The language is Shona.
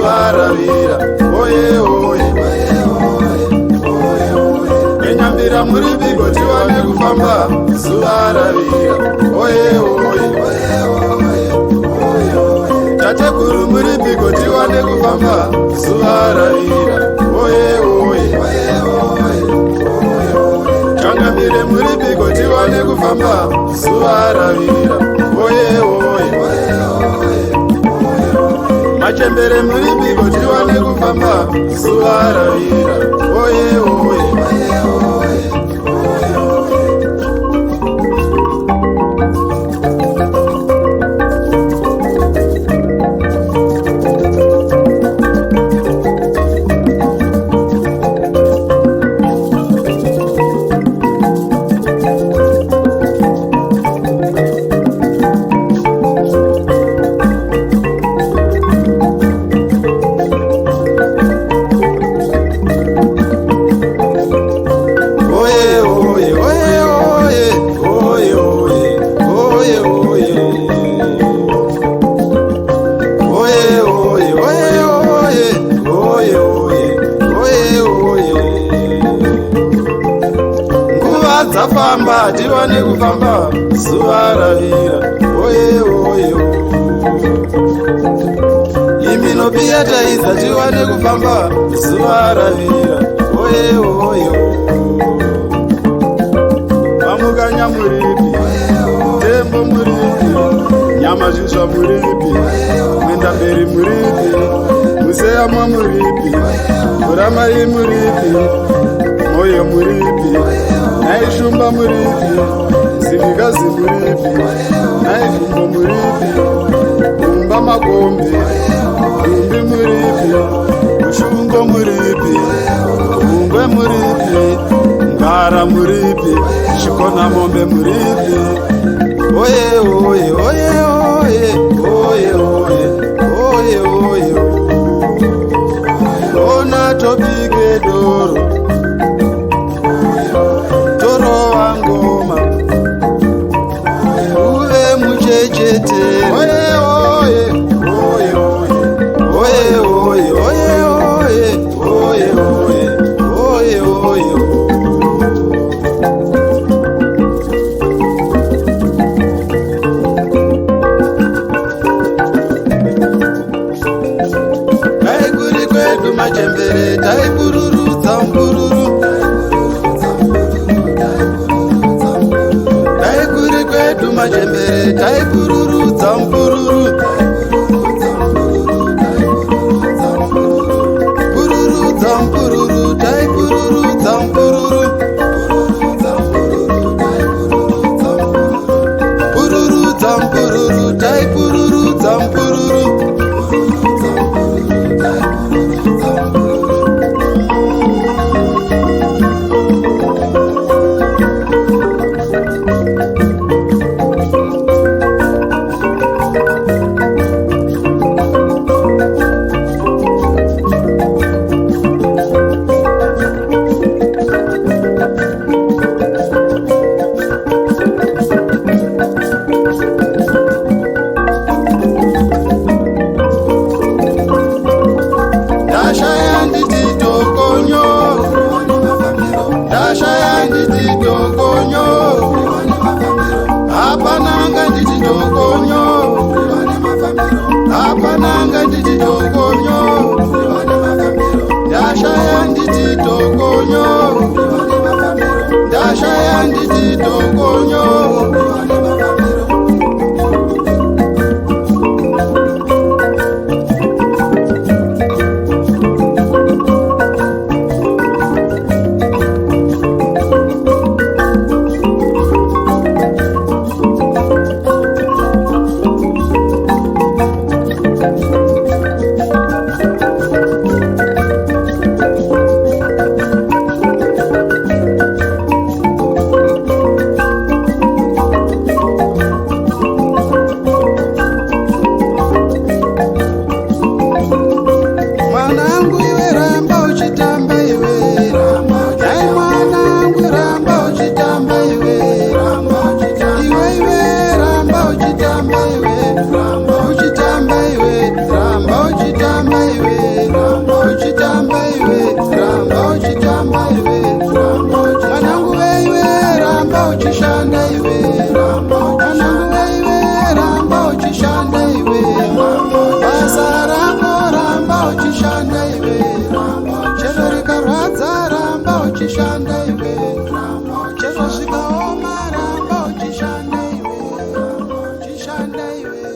zuva ravira. Oye oye, enyambira muri bigo tiwane kufamba zuva ravira. Oye oye, tatekuru muri bigo tiwane kufamba zuva ravira. Oye oye, changambire muri bigo tiwane kufamba zuva ravira. Oye oye, machembere muri bigo tiwane kufamba zuva ravira. Oye oye, zafamba tiwane kufamba zuva ravira. Oye oye, iminopiya taiza tiwane kufamba zuva ravira. Oye oye, vamukanya muripi, tembo muripi, nyama zvisva muripi, mwenda mberi muripi, museyamwa muripi, muramai muripi, moyo muripi, naishumba muripi, zivikazi muripi, naivhumbo muripi, kumba makombe, dumbi muripi, ushungo muripi, ungwe muripi, ngara muripi, shikona mombe muripi. Oye oye oye oye oye oye oye oye, ona tobike doro chete. Oye oye oye oye oye oye oye oye oye oye. Taiguri kwedu machembere, taibururudza mbururu. Taiguri kwedu machembere, taibururudza mbururu. Bururudza mbururu, taibururudza mbururu. Bururudza mbururu, taibururudza mbururu. Apananga nditi tokonyo, ndashaya nditi tokonyo, ndashaya nditi tokonyo. Ramba uchitamba iwe, kushanda iwe